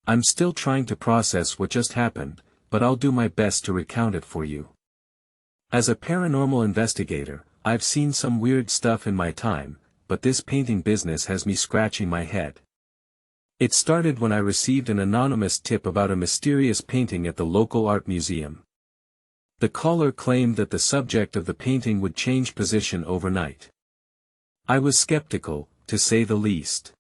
I'm still trying to process what just happened, but I'll do my best to recount it for you. As a paranormal investigator, I've seen some weird stuff in my time, but this painting business has me scratching my head. It started when I received an anonymous tip about a mysterious painting at the local art museum. The caller claimed that the subject of the painting would change position overnight. I was skeptical, to say the least.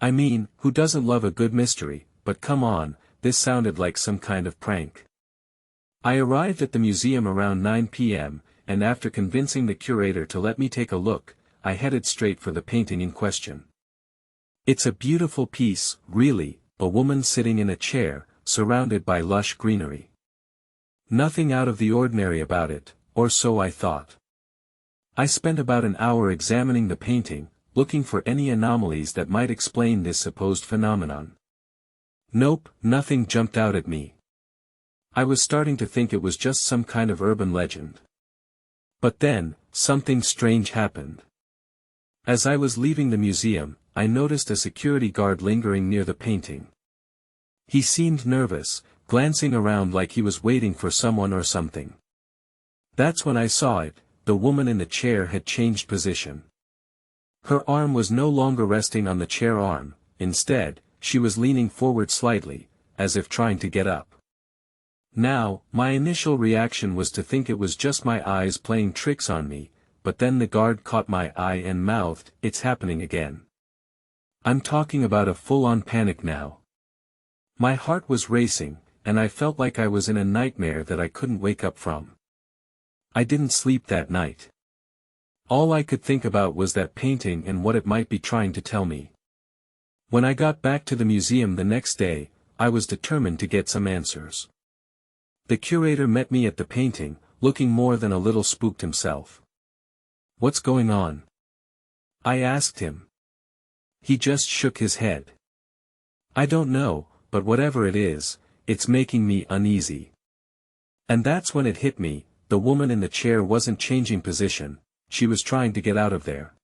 I mean, who doesn't love a good mystery, but come on, this sounded like some kind of prank. I arrived at the museum around 9 p.m., and after convincing the curator to let me take a look, I headed straight for the painting in question. It's a beautiful piece, really, a woman sitting in a chair, surrounded by lush greenery. Nothing out of the ordinary about it, or so I thought. I spent about an hour examining the painting, looking for any anomalies that might explain this supposed phenomenon. Nope, nothing jumped out at me. I was starting to think it was just some kind of urban legend. But then, something strange happened. As I was leaving the museum, I noticed a security guard lingering near the painting. He seemed nervous, glancing around like he was waiting for someone or something. That's when I saw it, the woman in the chair had changed position. Her arm was no longer resting on the chair arm, instead, she was leaning forward slightly, as if trying to get up. Now, my initial reaction was to think it was just my eyes playing tricks on me, but then the guard caught my eye and mouthed, "It's happening again." I'm talking about a full-on panic now. My heart was racing, and I felt like I was in a nightmare that I couldn't wake up from. I didn't sleep that night. All I could think about was that painting and what it might be trying to tell me. When I got back to the museum the next day, I was determined to get some answers. The curator met me at the painting, looking more than a little spooked himself. "What's going on?" I asked him. He just shook his head. "I don't know, but whatever it is, it's making me uneasy." And that's when it hit me, the woman in the chair wasn't changing position, she was trying to get out of there.